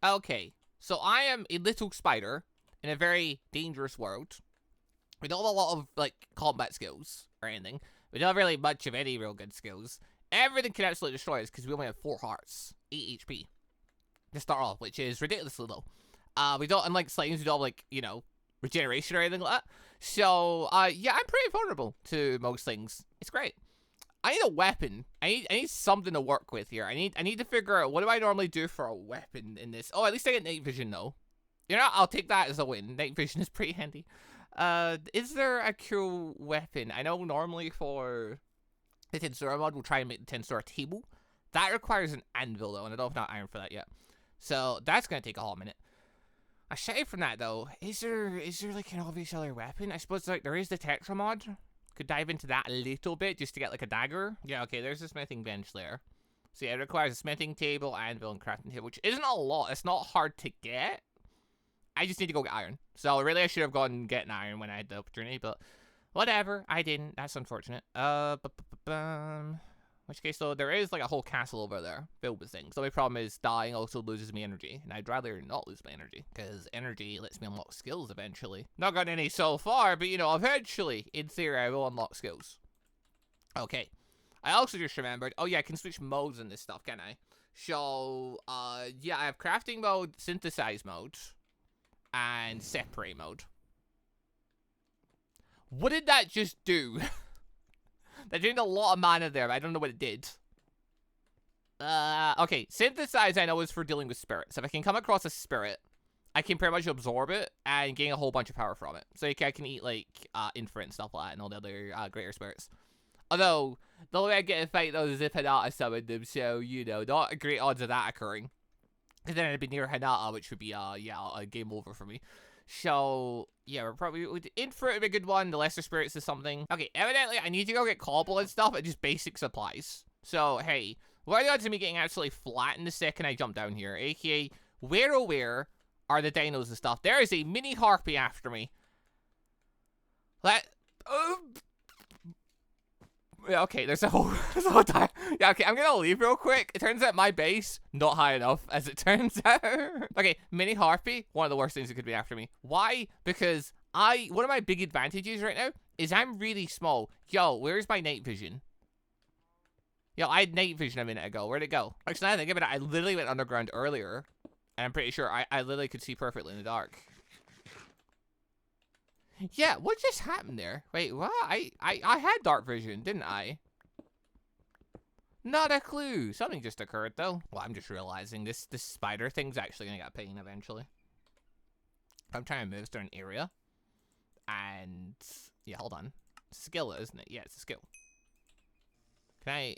Okay, so I am a little spider in a very dangerous world. We don't have a lot of, like, combat skills or anything. We don't have really much of any real good skills. Everything can absolutely destroy us because we only have 4 hearts, 8 HP to start off, which is ridiculously low. We don't, unlike slimes, we don't have, like, you know, regeneration or anything like that. So, yeah, I'm pretty vulnerable to most things. It's great. I need a weapon. I need something to work with here. I need to figure out what do I normally do for a weapon in this. Oh, at least I get night vision though. You know, I'll take that as a win. Night vision is pretty handy. Is there a cool weapon? I know normally for the Tensura mod, we'll try and make the Tensura table. That requires an anvil though, and I don't have enough iron for that yet. So that's gonna take a whole minute. Aside from that though, is there like an obvious other weapon? I suppose like there is the Tensura mod. Could dive into that a little bit just to get like a dagger. Yeah, okay, there's a smithing bench there. So yeah, it requires a smithing table, anvil, and crafting table, which isn't a lot. It's not hard to get. I just need to go get iron. So really I should have gone and gotten iron when I had the opportunity, but whatever. I didn't. That's unfortunate. Which case though, there is like a whole castle over there filled with things. The only problem is dying also loses me energy, and I'd rather not lose my energy because energy lets me unlock skills eventually. Not got any so far, but you know, eventually, in theory, I will unlock skills. Okay. I also just remembered, oh yeah, I can switch modes in this stuff, can I? So, yeah, I have crafting mode, synthesize mode, and separate mode. What did that just do? That drained a lot of mana there, but I don't know what it did. Okay, synthesize I know is for dealing with spirits. If I can come across a spirit, I can pretty much absorb it and gain a whole bunch of power from it. So I can eat, like, infinite and stuff like that and all the other greater spirits. Although, the way I get to fight those is if Hinata summoned them, so, you know, not great odds of that occurring. Because then I'd be near Hinata, which would be, yeah, a game over for me. So, yeah, we're probably, Infinite would be a good one, the lesser spirits is something. Okay, evidently, I need to go get cobble and stuff, and just basic supplies. So, hey, what are the odds of me getting absolutely flattened the second I jump down here? AKA, where oh where are the dinos and stuff? There is a mini harpy after me. Yeah, okay, there's a whole time. Yeah, okay, I'm gonna leave real quick. It turns out my base, not high enough, as it turns out. Okay, mini harpy, one of the worst things that could be after me. Why? Because one of my big advantages right now is I'm really small. Yo, where's my night vision? Yo, I had night vision a minute ago. Where'd it go? Actually, now I think about it, I literally went underground earlier, and I'm pretty sure I literally could see perfectly in the dark. Yeah, what just happened there? Wait, what? I had dark vision, didn't I? Not a clue. Something just occurred, though. Well, I'm just realizing this spider thing's actually gonna get pain eventually. I'm trying to move to an area. And... yeah, hold on. Skill, isn't it? Yeah, it's a skill. Can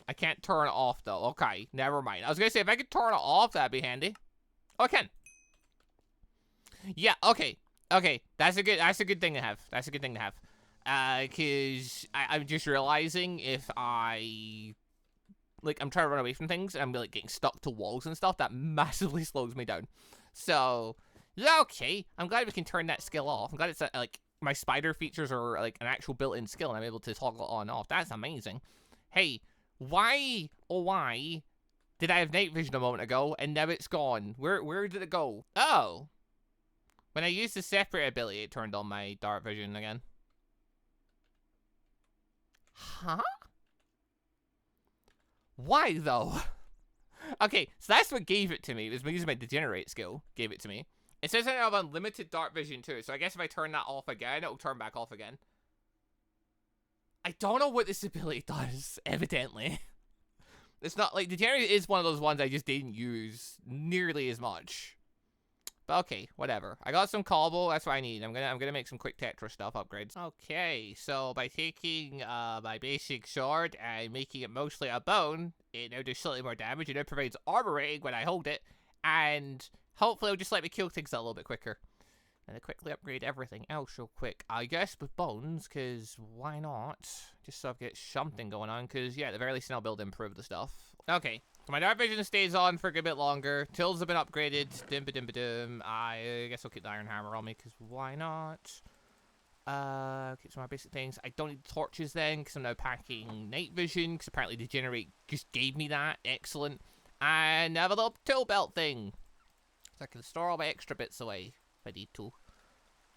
I can't turn it off, though. Okay, never mind. I was gonna say, if I could turn it off, that'd be handy. Oh, I can. Yeah, okay. Okay, that's a good thing to have. That's a good thing to have. Cause I'm just realizing if I'm trying to run away from things and I'm like getting stuck to walls and stuff, that massively slows me down. So, yeah, okay. I'm glad we can turn that skill off. I'm glad it's like my spider features are like an actual built-in skill and I'm able to toggle on and off. That's amazing. Hey, why did I have night vision a moment ago and now it's gone? Where did it go? Oh. When I used the separate ability, it turned on my dark vision again. Huh? Why, though? Okay, so that's what gave it to me. It was using my degenerate skill, gave it to me. It says I have unlimited dark vision, too, so I guess if I turn that off again, it'll turn back off again. I don't know what this ability does, evidently. It's not, like, degenerate is one of those ones I just didn't use nearly as much. But okay, whatever. I got some cobble, that's what I need. I'm gonna make some quick Tetra stuff upgrades. Okay, so by taking my basic sword and making it mostly a bone, it now does slightly more damage. It now provides armor rating when I hold it, and hopefully it'll just let me kill things a little bit quicker. And I quickly upgrade everything else real quick. I guess with bones, because why not? Just so I get something going on, because yeah, at the very least I'll be able to improve the stuff. Okay. So my dark vision stays on for a good bit longer. Tills have been upgraded. Dim-ba-dim-ba-dim. I guess I'll keep the iron hammer on me, because why not? Keep some more basic things. I don't need torches then, because I'm now packing night vision, because apparently Degenerate just gave me that. Excellent. And have a little tool belt thing. So I can store all my extra bits away if I need to.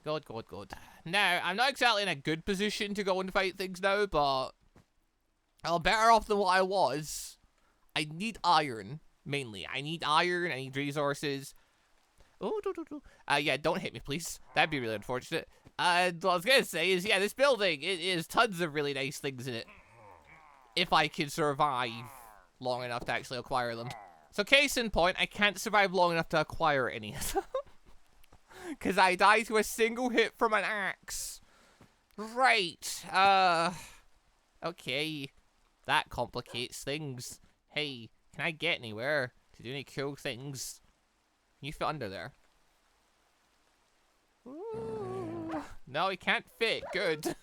Good, good, good. Now, I'm not exactly in a good position to go and fight things now, but I'm better off than what I was. I need iron, mainly. I need iron, I need resources. Oh, yeah, don't hit me, please. That'd be really unfortunate. And what I was gonna say is, yeah, this building, it is tons of really nice things in it. If I can survive long enough to actually acquire them. So case in point, I can't survive long enough to acquire any of them. Because I died to a single hit from an axe. Right, okay. That complicates things. Hey, can I get anywhere to do any cool things? Can you fit under there? Ooh. No, he can't fit. Good.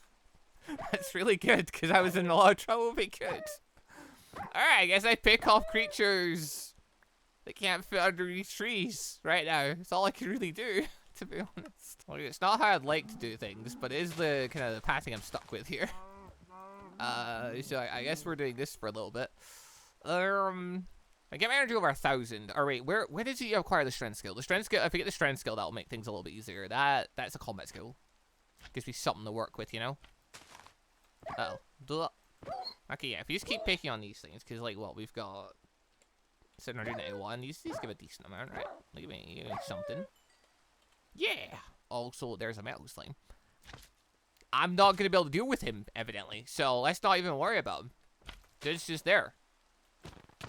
That's really good, because I was in a lot of trouble. Be good. Alright, I guess I pick off creatures that can't fit under these trees right now. It's all I can really do, to be honest. Well, it's not how I'd like to do things, but it is the kind of the pathing I'm stuck with here. So I guess we're doing this for a little bit. I get my energy over 1,000. Or wait, where does he acquire the strength skill? The strength skill, if I get the strength skill, that'll make things a little bit easier. That's a combat skill. Gives me something to work with, you know? Uh-oh. Okay, yeah, if you just keep picking on these things, because, like, what, we've got 791. These give a decent amount, right? Give me something. Yeah! Also, there's a metal slime. I'm not going to be able to deal with him, evidently, so let's not even worry about him. It's just there.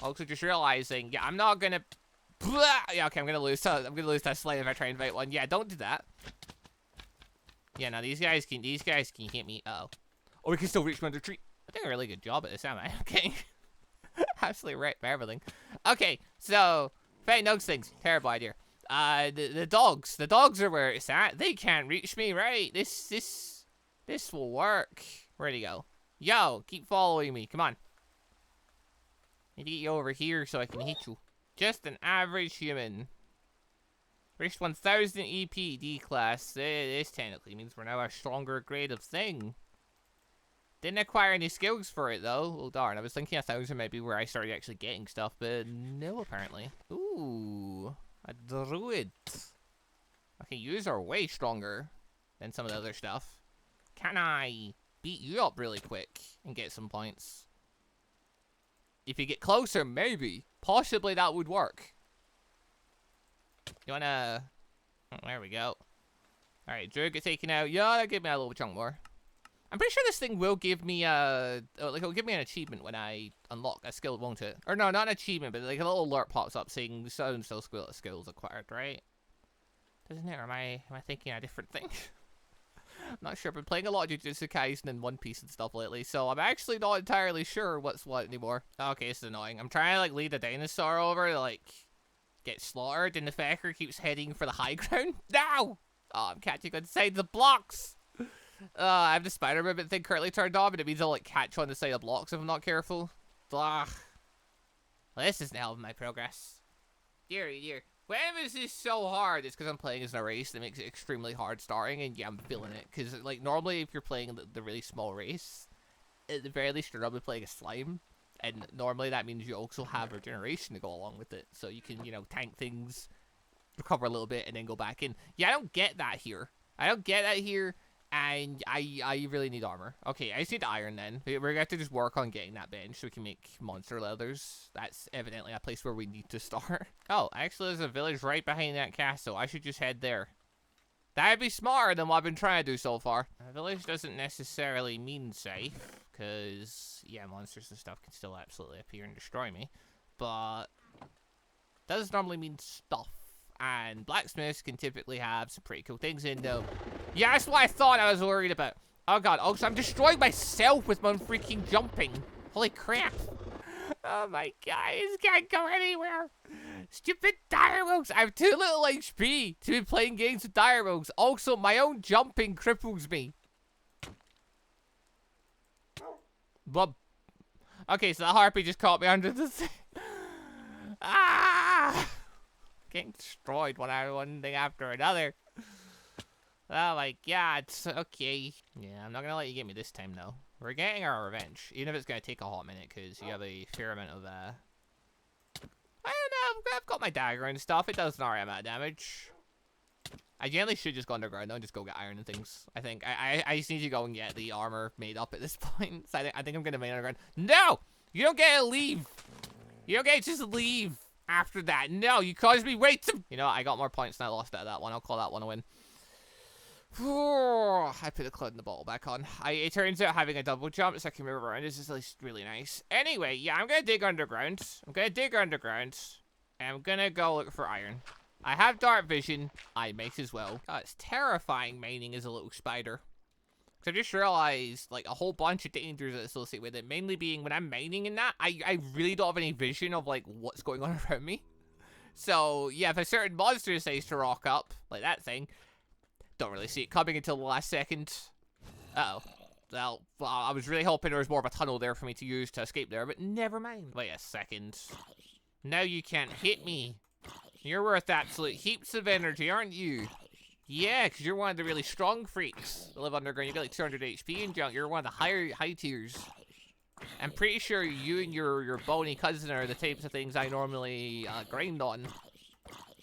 Also, just realizing, yeah, I'm not going to... Yeah, okay, I'm going to lose that slime if I try and fight one. Yeah, don't do that. Yeah, now these guys can hit me. Uh-oh. Oh, we can still reach under the tree. I'm doing a really good job at this, am I? Okay. Absolutely right for everything. Okay, so fighting those things. Terrible idea. The dogs. The dogs are where it's at. They can't reach me, right? This will work. Where'd he go? Yo, keep following me. Come on. Need to get you over here so I can hit you. Just an average human. Reached 1,000 EP D class. This technically means we're now a stronger grade of thing. Didn't acquire any skills for it, though. Oh, darn. I was thinking 1,000 might be where I started actually getting stuff, but no, apparently. Ooh. A druid. Okay, yous are way stronger than some of the other stuff. Can I beat you up really quick and get some points? If you get closer, maybe. Possibly that would work. You wanna... Oh, there we go. Alright, druid get taken out. Yeah, that'll give me a little chunk more. I'm pretty sure this thing will give me it'll give me an achievement when I unlock a skill, won't it? Or no, not an achievement, but like a little alert pops up saying so-and-so skills acquired, right? Doesn't it? Or am I thinking a different thing? I'm not sure. I've been playing a lot of Jujutsu Kaisen and One Piece and stuff lately, so I'm actually not entirely sure what's what anymore. Okay, it's annoying. I'm trying to like lead a dinosaur over to like get slaughtered, and the fecker keeps heading for the high ground. No! Oh, I'm catching inside the blocks. I have the spider movement thing currently turned on, but it means I'll like catch on the side of blocks if I'm not careful. Ugh. Well, this isn't helping my progress. Deary dear. When is this so hard? It's because I'm playing as a race that makes it extremely hard starting, and yeah, I'm feeling it. Because like normally if you're playing the really small race, at the very least you're normally playing a slime, and normally that means you also have regeneration to go along with it, so you can, you know, tank things, recover a little bit, and then go back in. Yeah, I don't get that here. And I really need armor. Okay, I just need iron then. We're gonna have to just work on getting that bench so we can make monster leathers. That's evidently a place where we need to start. Oh, actually there's a village right behind that castle. I should just head there. That'd be smarter than what I've been trying to do so far. A village doesn't necessarily mean safe, because, yeah, monsters and stuff can still absolutely appear and destroy me. But does normally mean stuff. And blacksmiths can typically have some pretty cool things in them. Yeah, that's what I thought I was worried about. Oh god, also I'm destroying myself with my freaking jumping. Holy crap. Oh my god, this can't go anywhere. Stupid direwolves. I have too little HP to be playing games with direwolves. Also, my own jumping cripples me. But okay, so the harpy just caught me under the thing. Ah! Getting destroyed one thing after another. Oh my god, okay. Yeah, I'm not gonna let you get me this time though. We're getting our revenge, even if it's gonna take a hot minute, because you have a fair amount of I've got my dagger and stuff. It does an alright amount of damage. I generally should just go underground though and just go get iron and things. I think I just need to go and get the armor made up at this point. So I think I'm gonna main underground. No! You don't get to leave! You don't get to just leave after that. No, you caused me wait to— You know, I got more points than I lost out of that one. I'll call that one a win. I put the cloud in the bottle back on. It turns out having a double jump so I can move around is just at least really nice. Anyway, yeah, I'm gonna dig underground. And I'm gonna go look for iron. I have dark vision. I might as well. God, it's terrifying mining as a little spider. So I just realized, like, a whole bunch of dangers that associate with it. Mainly being when I'm mining and that, I really don't have any vision of, like, what's going on around me. So, yeah, if a certain monster decides to rock up, like that thing, don't really see it coming until the last second. Uh-oh. Well, I was really hoping there was more of a tunnel there for me to use to escape there, but never mind. Wait a second. Now you can't hit me. You're worth absolute heaps of energy, aren't you? Yeah, because you're one of the really strong freaks that live underground. You got like 200 HP and junk. You're one of the high tiers. I'm pretty sure you and your bony cousin are the types of things I normally grind on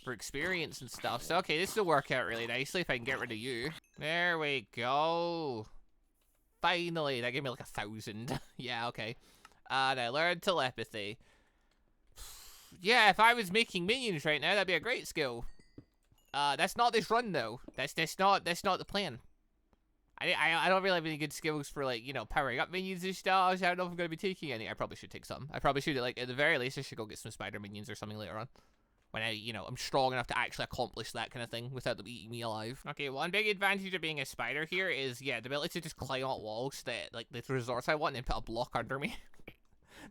for experience and stuff. So, okay, this will work out really nicely if I can get rid of you. There we go. Finally, that gave me like 1,000. Yeah, okay. And I learned telepathy. Yeah, if I was making minions right now, that'd be a great skill. That's not this run though. That's not the plan. I don't really have any good skills for, like, you know, powering up minions and stuff. So I don't know if I'm gonna be taking any. I probably should take some. I probably should, like, at the very least I should go get some spider minions or something later on. When I'm strong enough to actually accomplish that kind of thing without them eating me alive. Okay, one big advantage of being a spider here is, yeah, the ability to just climb up walls that, like, the resource I want and put a block under me.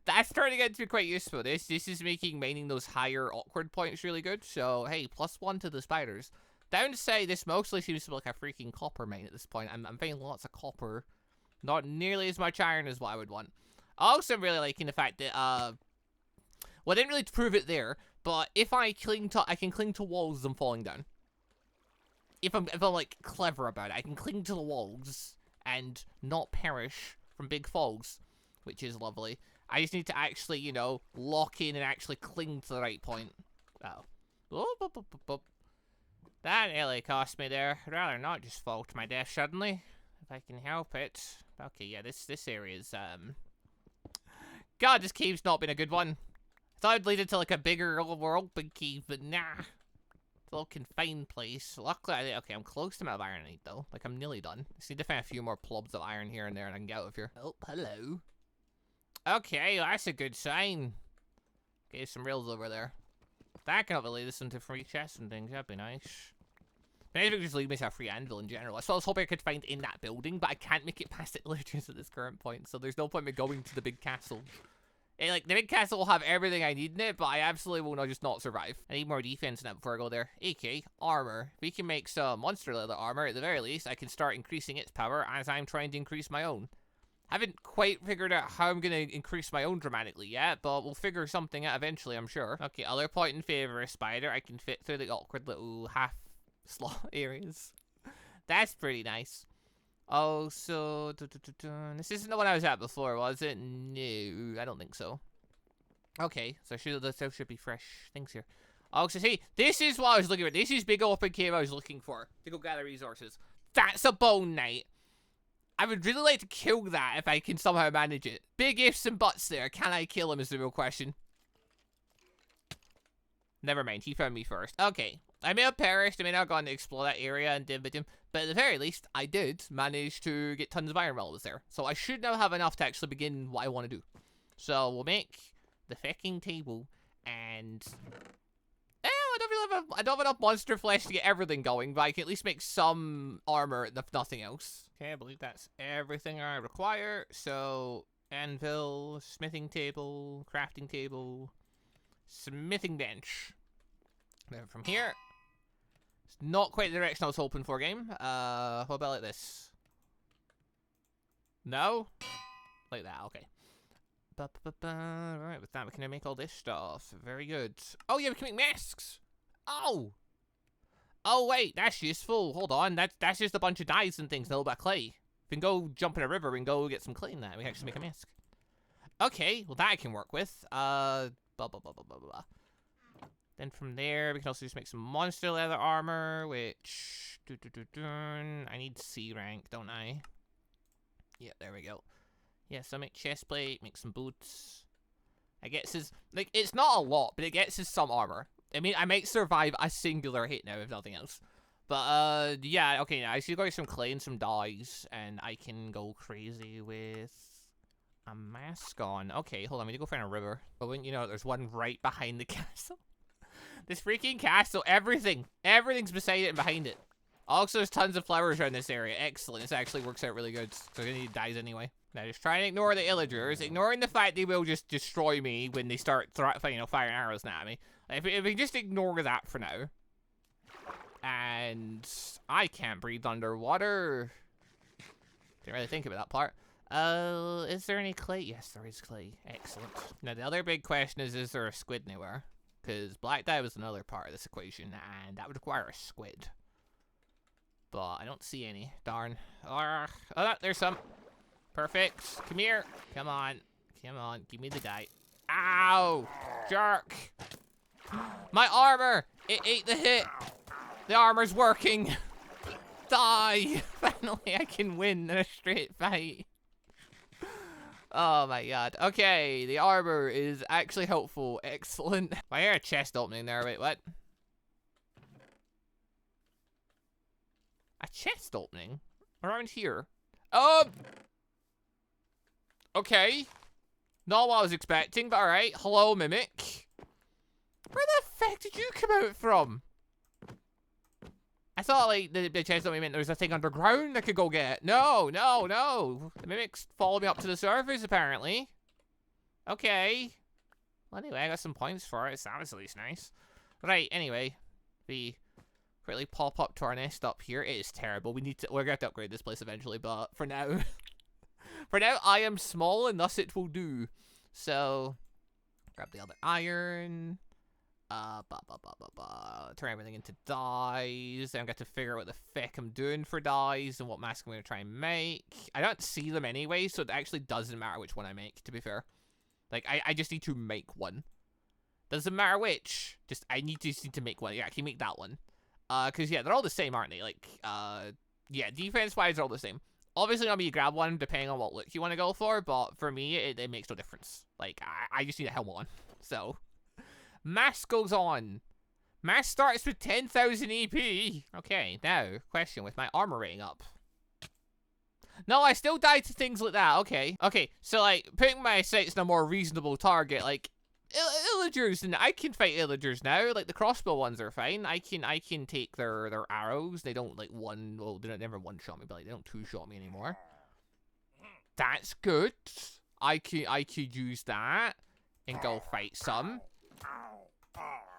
That's turning out to be quite useful. This is making mining those higher awkward points really good. So, hey, +1 to the spiders. Downside, this mostly seems to be like a freaking copper mine at this point. I'm finding lots of copper. Not nearly as much iron as what I would want. Also, I'm really liking the fact that, well, I didn't really prove it there, but if I can cling to walls as I'm falling down. If I'm like clever about it, I can cling to the walls and not perish from big falls, which is lovely. I just need to actually, you know, lock in and actually cling to the right point. Oh. That nearly cost me there. I'd rather not just fall to my death suddenly, if I can help it. Okay, yeah, this area is, God, this cave's not been a good one. I thought it'd lead into, like, a bigger, more open cave, but nah. It's a little confined place. Luckily, okay, I'm close to my iron I need, though. Like, I'm nearly done. Just need to find a few more plobs of iron here and there, and I can get out of here. Oh, hello. Okay, that's a good sign. Okay, some rails over there. That can hopefully lead us into free chests and things. That'd be nice. Maybe we could just leave me a free anvil in general. That's what I was hoping I could find in that building, but I can't make it past it literally at this current point, so there's no point in me going to the big castle. Like, the big castle will have everything I need in it, but I absolutely will not just not survive. I need more defense now before I go there. AK, armor. We can make some monster leather armor. At the very least, I can start increasing its power as I'm trying to increase my own. Haven't quite figured out how I'm going to increase my own dramatically yet, but we'll figure something out eventually, I'm sure. Okay, other point in favor of spider. I can fit through the awkward little half-slot areas. That's pretty nice. Oh, so... This isn't the one I was at before, was it? No, I don't think so. Okay, so there should be fresh things here. Oh, so see, this is what I was looking for. This is big open cave I was looking for to go gather resources. That's a bone knight. I would really like to kill that if I can somehow manage it. Big ifs and buts there. Can I kill him is the real question. Never mind, he found me first. Okay, I may have perished, I may not have gone to explore that area and did with him, but at the very least, I did manage to get tons of iron while I was there. So I should now have enough to actually begin what I want to do. So we'll make the fecking table, and... I don't have enough monster flesh to get everything going, but I can at least make some armor, if nothing else. Okay, I believe that's everything I require. So, anvil, smithing table, crafting table, smithing bench. Then from here, it's not quite the direction I was hoping for, game. What about like this? No? Like that, okay. Right, with that we can make all this stuff. Very good. Oh yeah, we can make masks! Oh! Oh wait, that's useful. Hold on, that's just a bunch of dyes and things, and a little bit of clay. We can go jump in a river and go get some clay in that. We can actually make a mask. Okay, well that I can work with. Then Then from there, we can also just make some monster leather armor, which... I need C rank, don't I? Yeah, there we go. Yeah, so make chest plate, make some boots. I guess it's, like, it's not a lot, but it gets us some armor. I mean, I might survive a singular hit now, if nothing else. But, yeah, okay, now I see got some clay and some dyes, and I can go crazy with a mask on. Okay, hold on, we need to go find a river. But when you know, there's one right behind the castle. This freaking castle, everything's beside it and behind it. Also, there's tons of flowers around this area. Excellent, this actually works out really good. So I'm gonna need dyes anyway. Now, just try and ignore the illagers, ignoring the fact they will just destroy me when they start, firing arrows at me. If we just ignore that for now. And I can't breathe underwater. Didn't really think about that part. Is there any clay? Yes, there is clay. Excellent. Now, the other big question is there a squid anywhere? Because black dye was another part of this equation, and that would require a squid. But I don't see any. Darn. Oh, there's some. Perfect. Come here. Come on. Come on. Give me the dye. Ow! Jerk! My armor! It ate the hit! The armor's working! Die! Finally, I can win in a straight fight. Oh my god. Okay, the armor is actually helpful. Excellent. I hear a chest opening there. Wait, what? A chest opening? Around here? Okay. Not what I was expecting, but alright. Hello, Mimic. Where the fuck did you come out from? I thought, like, the chest opening meant there was a thing underground I could go get. No. The Mimic's followed me up to the surface, apparently. Okay. Well, anyway, I got some points for it. Sounds at least nice. Right, anyway. We quickly pop up to our nest up here. It is terrible. We're gonna have to upgrade this place eventually, but for now... For now, I am small, and thus it will do. So, grab the other iron. Turn everything into dyes. Then I've got to figure out what the feck I'm doing for dyes and what mask I'm going to try and make. I don't see them anyway, so it actually doesn't matter which one I make, to be fair. Like, I just need to make one. Doesn't matter which. I need to make one. Yeah, I can make that one. Because, yeah, they're all the same, aren't they? Like, yeah, defense-wise, they're all the same. Obviously, I'll be grab one depending on what look you want to go for, but for me, it makes no difference. Like, I just need a helmet on. So, mask goes on. Mask starts with 10,000 EP. Okay, now, question with my armor rating up. No, I still die to things like that. Okay. Okay, so, like, putting my sights on a more reasonable target, like, illagers, and I can fight illagers now. Like, the crossbow ones are fine. I can take their arrows. They don't, like, they don't never one-shot me, but, like, they don't two-shot me anymore. That's good. I could use that and go fight some.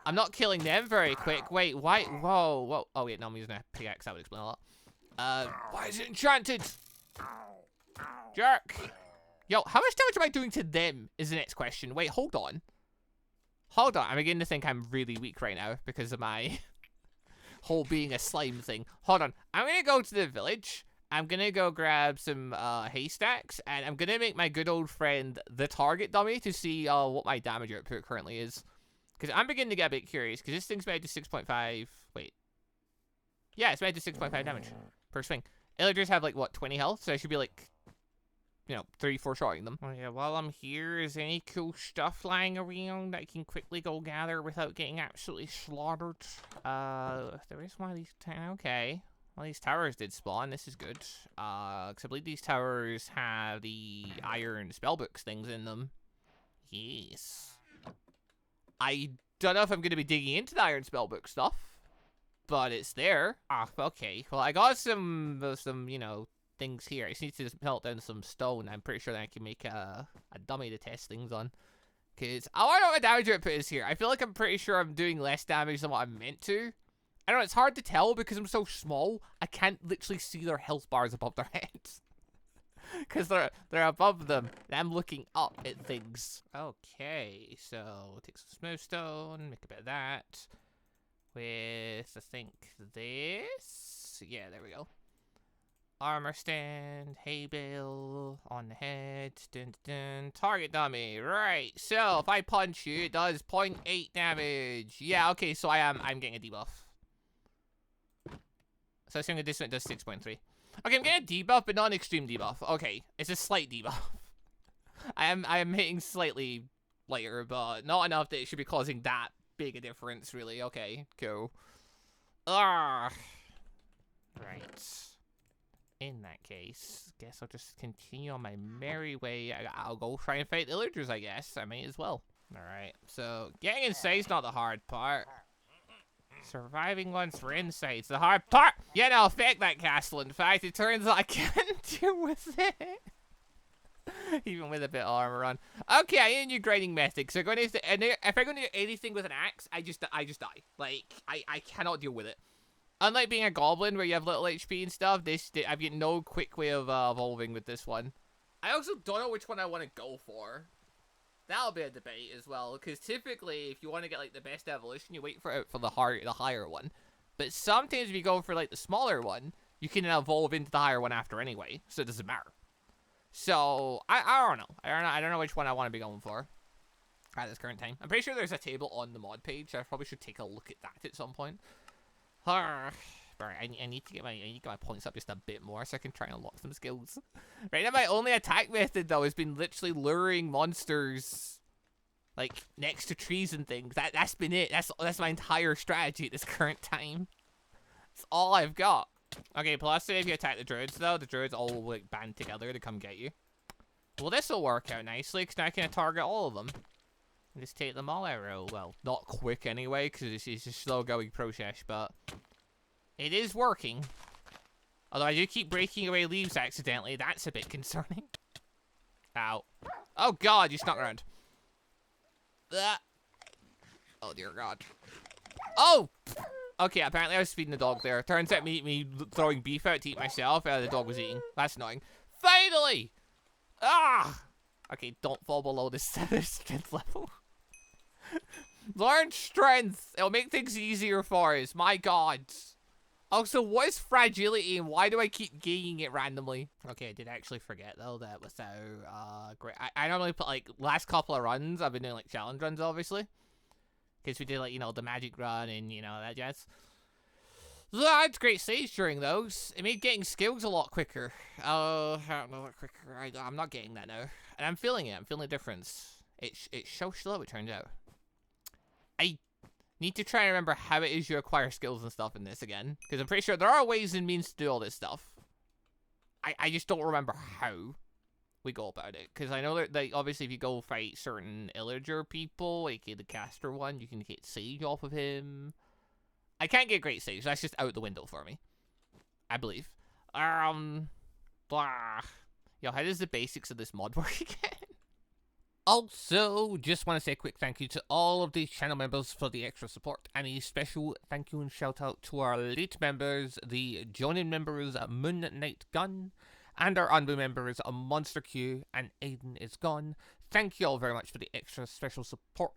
I'm not killing them very quick. Wait, why? Whoa. Oh, wait, no, I'm using a pickaxe. That would explain a lot. Why is it enchanted? Jerk. Yo, how much damage am I doing to them is the next question. Wait, hold on. I'm beginning to think I'm really weak right now because of my whole being a slime thing. Hold on. I'm going to go to the village. I'm going to go grab some haystacks. And I'm going to make my good old friend the target dummy to see what my damage output currently is. Because I'm beginning to get a bit curious. Because this thing's made to 6.5. Wait. Yeah, it's made to 6.5 damage per swing. Illagers have, like, what, 20 health? So I should be, like, you know, 3-4 shotting them. Oh yeah, while I'm here, is there any cool stuff lying around that I can quickly go gather without getting absolutely slaughtered? There is one of these, okay. Well, these towers did spawn, this is good. Because I believe these towers have the iron spellbooks things in them. Yes. I don't know if I'm going to be digging into the iron spellbook stuff, but it's there. Ah, okay. Well, I got some, you know, things here. I just need to melt down some stone. I'm pretty sure that I can make a dummy to test things on. Because I want to know what damage output is here. I feel like I'm pretty sure I'm doing less damage than what I'm meant to. I don't know, it's hard to tell because I'm so small. I can't literally see their health bars above their heads. Because they're above them. And I'm looking up at things. Okay, so take some smooth stone, make a bit of that. With, I think, this. Yeah, there we go. Armor stand, hay bale on the head, dun, dun, dun. Target dummy, right. So if I punch you, it does 0.8 damage. Yeah, okay, so I'm getting a debuff. So assuming this one does 6.3. Okay, I'm getting a debuff, but not an extreme debuff. Okay, it's a slight debuff. I am hitting slightly later, but not enough that it should be causing that big a difference, really. Okay, cool. Right. In that case, guess I'll just continue on my merry way. I'll go try and fight the villagers, I guess. I may as well. Alright, so getting inside's not the hard part. Surviving once we're inside's the hard part. Yeah, no, fuck that castle. In fact, it turns out I can't deal with it. Even with a bit of armor on. Okay, I need a new grinding method. So if I'm going to do anything with an axe, I just die. Like, I cannot deal with it. Unlike being a goblin where you have little HP and stuff, I've got no quick way of evolving with this one. I also don't know which one I want to go for. That'll be a debate as well, because typically if you want to get like the best evolution, you wait for the higher one. But sometimes if you go for like the smaller one, you can evolve into the higher one after anyway, so it doesn't matter. So I don't know. I don't know which one I want to be going for at this current time. I'm pretty sure there's a table on the mod page. I probably should take a look at that at some point. Right, I need to get my points up just a bit more so I can try and unlock some skills. Right now, my only attack method though has been literally luring monsters like next to trees and things. That's been it. That's my entire strategy at this current time. That's all I've got. Okay, plus if you attack the druids though, the druids all like band together to come get you. Well, this will work out nicely because now I can target all of them. And just take them all out. Well, not quick anyway, because it's a slow-going process, but it is working. Although I do keep breaking away leaves accidentally. That's a bit concerning. Ow. Oh, God, you snuck around. Oh, dear God. Oh! Okay, apparently I was feeding the dog there. Turns out me throwing beef out to eat myself, the dog was eating. That's annoying. Finally! Ah! Okay, don't fall below this strength level. Learn strength. It'll make things easier for us. My God. Also, what is fragility and why do I keep gaining it randomly? Okay, I did actually forget though that without great. I normally put like last couple of runs. I've been doing like challenge runs, obviously, because we did like the magic run and that jazz. That's great stage during those. It made getting skills a lot quicker. I don't know what quicker. I'm not getting that now, and I'm feeling it. I'm feeling the difference. It's so slow. It turns out. I need to try and remember how it is you acquire skills and stuff in this again, because I'm pretty sure there are ways and means to do all this stuff. I just don't remember how we go about it, because I know that like obviously if you go fight certain illager people, like the caster one, you can get sage off of him. I can't get great sage. That's just out the window for me, I believe. Blah. Yo, how does the basics of this mod work again? Also, just want to say a quick thank you to all of the channel members for the extra support, and a special thank you and shout out to our elite members, the joining members MonsterQ, and our ANBU members MonsterQ and AdenIsGone. Thank you all very much for the extra special support.